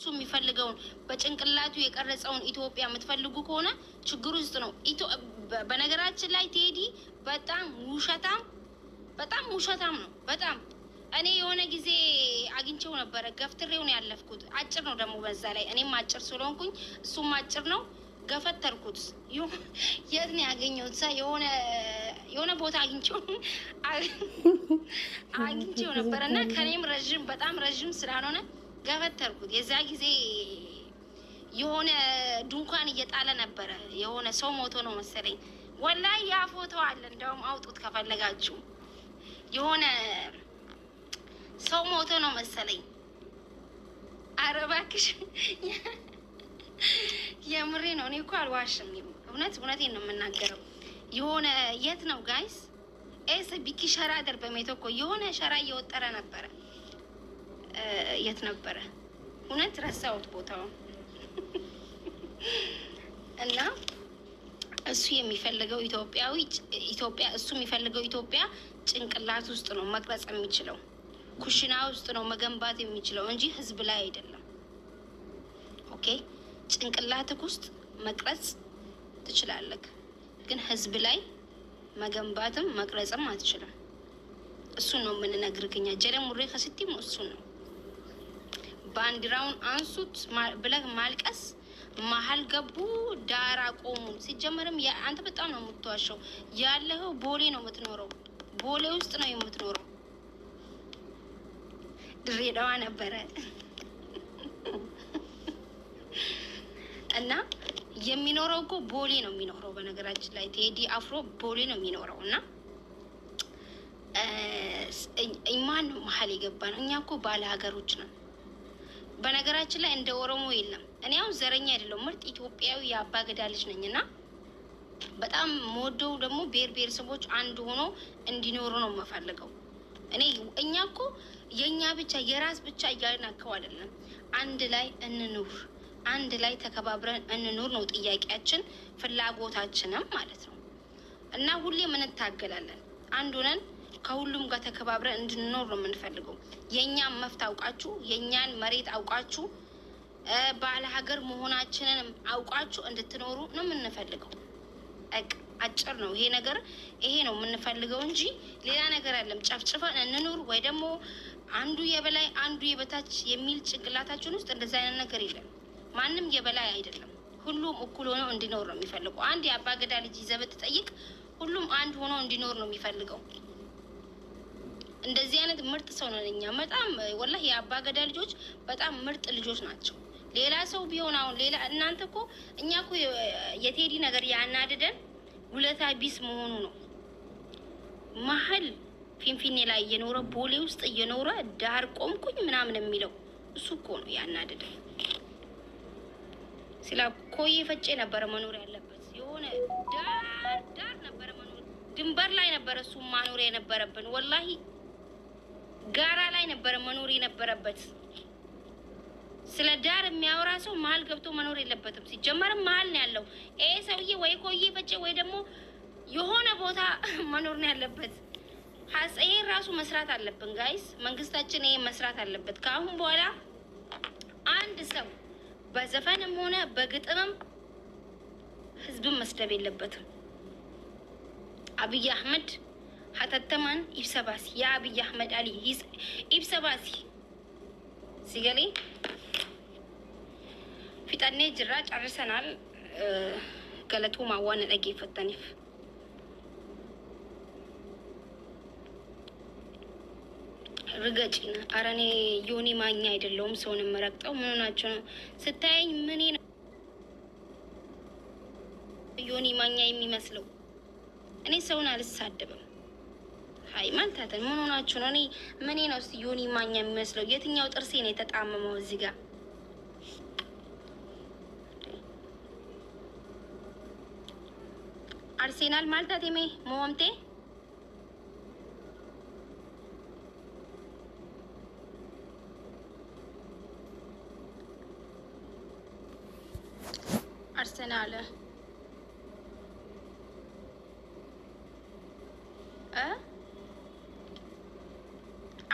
እሱ የሚፈልገውን በጭንቅላቱ የቀረጸውን ኢትዮጵያ የምትፈልጉ ከሆነ ችግሩ ውስጥ ነው። በነገራችን ላይ ቴዲ በጣም ውሸታም ነው። በጣም እኔ የሆነ ጊዜ አግኝቼው ነበረ፣ ገፍትሬው ነው ያለፍኩት። አጭር ነው ደግሞ በዛ ላይ እኔም አጭር ስለሆንኩኝ እሱም አጭር ነው። ገፈተርኩት። የት ነው ያገኘሁት? የሆነ ቦታ አግኝቼው ነበረ እና ከኔም በጣም ረዥም ስላልሆነ ገፈተርኩት። የዛ ጊዜ የሆነ ድንኳን እየጣለ ነበረ። የሆነ ሰው ሞቶ ነው መሰለኝ። ወላሂ ያ ፎቶ አለ፣ እንደውም አውጡት ከፈለጋችሁ። የሆነ ሰው ሞቶ ነው መሰለኝ። ኧረ እባክሽ የምሬ ነው። እኔ እኮ አልዋሽም። እውነቴን ነው የምናገረው። የሆነ የት ነው ጋይስ ቢኪ ሸራ ደርበሜቶ እኮ የሆነ ሸራ እየወጠረ ነበረ። የት ነበረ? እውነት ረሳሁት ቦታውን። እና እሱ የሚፈልገው እሱ የሚፈልገው ኢትዮጵያ ጭንቅላት ውስጥ ነው መቅረጽ የሚችለው፣ ኩሽና ውስጥ ነው መገንባት የሚችለው እንጂ ህዝብ ላይ አይደለም። ኦኬ፣ ጭንቅላትክ ውስጥ መቅረጽ ትችላለህ፣ ግን ህዝብ ላይ መገንባትም መቅረጽም አትችልም። እሱን ነው የምንነግርህ እኛ። ጀለሙሬ ከስቲም እሱን ነው። ባንዲራውን አንሱት ብለህ ማልቀስ፣ መሀል ገቡ፣ ዳር አቆሙ። ሲጀመርም አንተ በጣም ነው የምትዋሸው። ያለኸው ቦሌ ነው የምትኖረው፣ ቦሌ ውስጥ ነው የምትኖረው። ድሬዳዋ ነበረ እና የሚኖረው እኮ ቦሌ ነው የሚኖረው። በነገራችን ላይ ቴዲ አፍሮ ቦሌ ነው የሚኖረው እና ማን ነው መሀል የገባ ነው? እኛ እኮ ባለ ሀገሮች ነን። በነገራችን ላይ እንደ ኦሮሞ የለም። እኔ አሁን ዘረኛ አይደለሁም፣ ምርጥ ኢትዮጵያዊ የአባ ገዳ ልጅ ነኝ እና በጣም መወደው ደግሞ ብሔረሰቦች አንድ ሆኖ እንዲኖሩ ነው የምፈልገው። እኛ እኮ የእኛ ብቻ የራስ ብቻ እያልናከው አይደለም። አንድ ላይ እንኑር፣ አንድ ላይ ተከባብረን እንኑር ነው ጥያቄያችን፣ ፍላጎታችንም ማለት ነው። እና ሁሌም እንታገላለን። አንድ ሆነን ከሁሉም ጋር ተከባብረን እንድንኖር ነው የምንፈልገው። የእኛን መፍት አውቃችሁ፣ የእኛን መሬት አውቃችሁ፣ ባለ ሀገር መሆናችንን አውቃችሁ እንድትኖሩ ነው የምንፈልገው። አጭር ነው ይሄ ነገር፣ ይሄ ነው የምንፈልገው እንጂ ሌላ ነገር አይደለም። ጨፍጭፈን እንኑር ወይ ደግሞ አንዱ የበላይ አንዱ የበታች የሚል ጭንቅላታችን ውስጥ እንደዛ አይነት ነገር የለም። ማንም የበላይ አይደለም። ሁሉም እኩል ሆኖ እንዲኖር ነው የሚፈልገው። አንድ የአባገዳ ልጅ ይዘህ ብትጠይቅ ሁሉም አንድ ሆኖ እንዲኖር ነው የሚፈልገው። እንደዚህ አይነት ምርጥ ሰው ነን እኛ። በጣም ወላሂ የአባገዳ ልጆች በጣም ምርጥ ልጆች ናቸው። ሌላ ሰው ቢሆን አሁን ሌላ እናንተ እኮ እኛ እኮ የቴዲ ነገር ያናድደን ውለታ ቢስ መሆኑ ነው። መሀል ፊንፊኔ ላይ እየኖረ ቦሌ ውስጥ እየኖረ ዳር ቆምኩኝ ምናምን የሚለው እሱ እኮ ነው ያናድደን። ስለ ኮዬ ፈጬ ነበረ መኖር ያለበት። የሆነ ዳር ነበረ መኖር፣ ድንበር ላይ ነበረ እሱ ማኖር የነበረብን። ወላሂ ጋራ ላይ ነበረ መኖር የነበረበት። ስለ ዳር የሚያወራ ሰው መሀል ገብቶ መኖር የለበትም። ሲጀመርም መሀል ነው ያለው ይሄ ሰውዬ። ወይ ኮዬ ፈጬ ወይ ደግሞ የሆነ ቦታ መኖር ነው ያለበት። ይሄ ራሱ መስራት አለብን ጋይስ። መንግስታችን ይሄ መስራት አለበት። ከአሁን በኋላ አንድ ሰው በዘፈንም ሆነ በግጥምም ህዝብን መስደብ የለበትም። አብይ አህመድ ሀተተማን ኢብሰባሲ የአብይ አህመድ አሊ ኢብሰባሲ ሲገሌ ፊጣኔ ጅራ ጨርሰናል። ገለቱ ማዋን ለጌ ፈተኒፍ ርገጭና አረኔ ዮኒ ማኛ አይደለሁም ሰውን መረቅጠው። ምን ሆናችሁ ነው ስታየኝ? ምን ነው ዮኒ ማኛ የሚመስለው? እኔ ሰውን አልሳደብም። ሃይ ማልታተን ምን ሆናችሁ ነው? እኔ ምን ነው ዮኒ ማኛ የሚመስለው? የትኛው ጥርሴ ነው የተጣመመው እዚህ ጋር? አርሴናል ማልታት የሜ ሞምቴ አርሰናል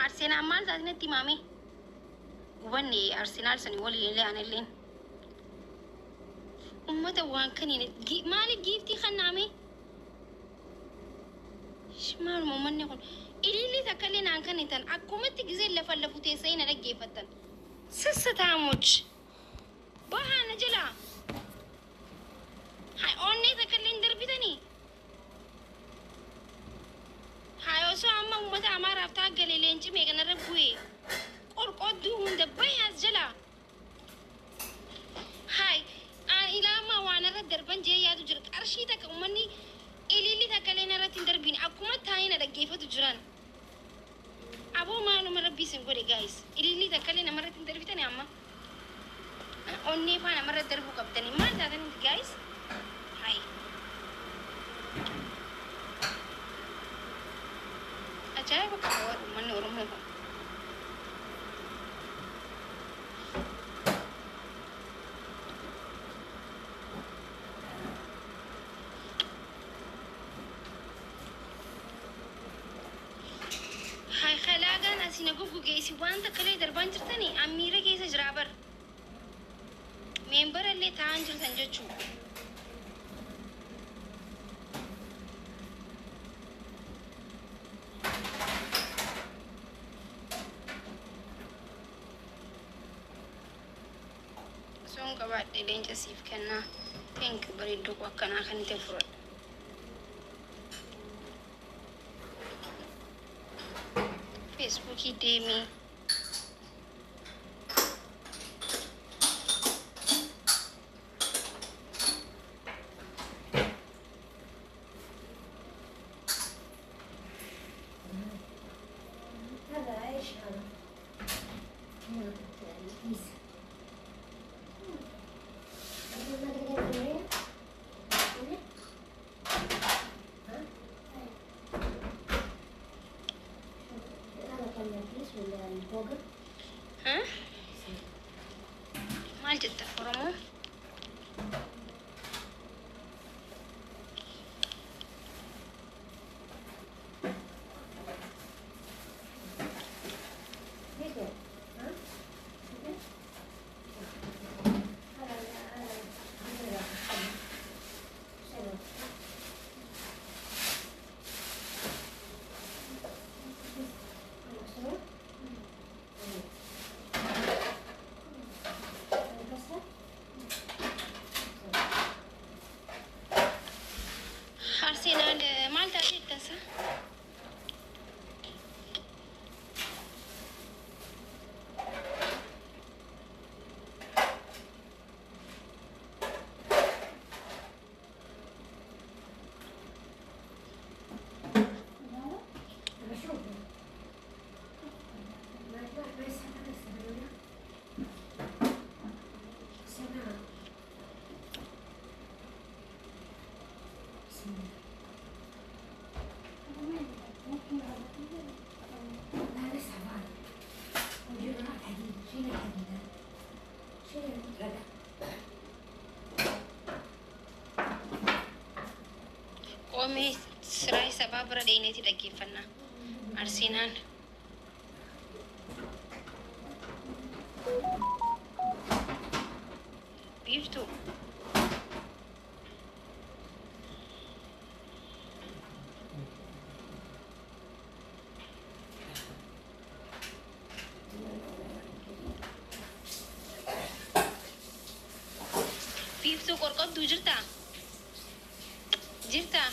አርሴናል ማለት አትነቲ ማሜ قبني أرسنال سني ولي اللي أنا اللين أمته وان كني مالك جيفتي خنامي شمال ممن يقول إلي تكلين عن كنيتن أكومت تجزل لفلفوتي سين رجع فتن سستاموج بها نجلا هاي أوني تكلين دربيتني هاي أسوا أما أمته أمار أفتح قليلين جمي كنا ربوي اور قدو هند بياز جلا هاي إلى ما وانا ردربان جاي يادو جرك أرشيتك أمني إلي تكلين رتين دربين أكومت تاين رجع فتجران أبو ما أنا مرة بيسن قولي جايز إلي تكلين مرة تندربيتني أما أوني فانا مرة دربو كابتني ما تادن انت جايز هاي أجايب كور من ورمه هاي خلاقان أسينا قوقو جيسي وانتا كلي دربان جرتني أميرة جيسا جرابر ممبر اللي تانجر تنجتشو سون قبات دين جسيف كنا تنك بريدو وكنا خن تفرد فيسبوكي ديمي ها ما جت فرمو أرسنال مالتا تيتسا قومي سراي سباب رديني تدقي فنا أرسنال بيفتو بيفتو قرقب دو جرتا جرتا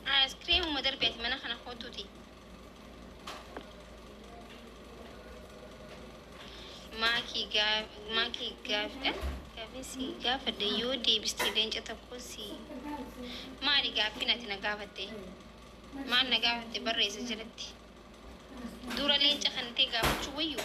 آيس كريم ومدر بيت منا خنا خوتوتي ماكي غاف غافسي غاف ديودي بستيدين جتاكوسي مالي غافينا تنا غافتي ما أنا غافتي برا يسجلتي دورا لين خنتي غافت شويو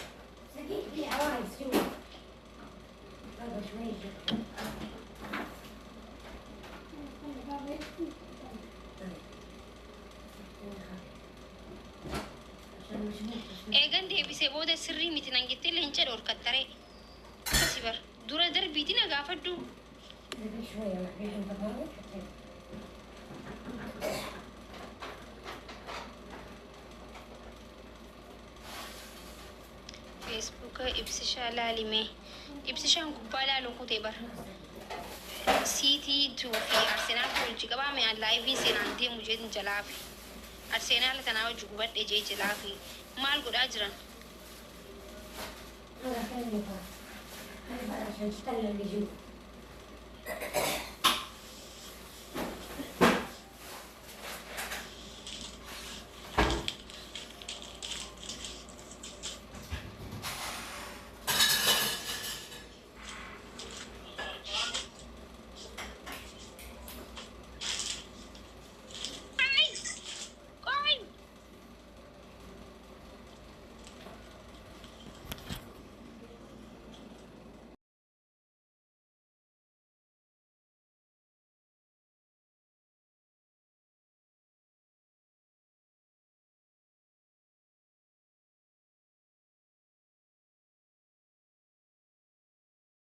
eegan deebisee booda sirrii miti nan jettee leenca dhoorkattare akkasi bar dura darbiitiin gaafadhu ፌስቡክ ኢብስሻ ላሊሜ ኢብስሻን ጉባላ ሎኩቴ በር ሲቲ ቱፊ አርሴናል ኮልጂ ቀባሜ ላይቪ ሴናን ዴሙ ጄትን ጀላፊ አርሴናል ከናው ጁጉበት ዴጄ ጀላፊ ማል ጉዳ ጅራን Ahora, ¿qué le pasa? Para,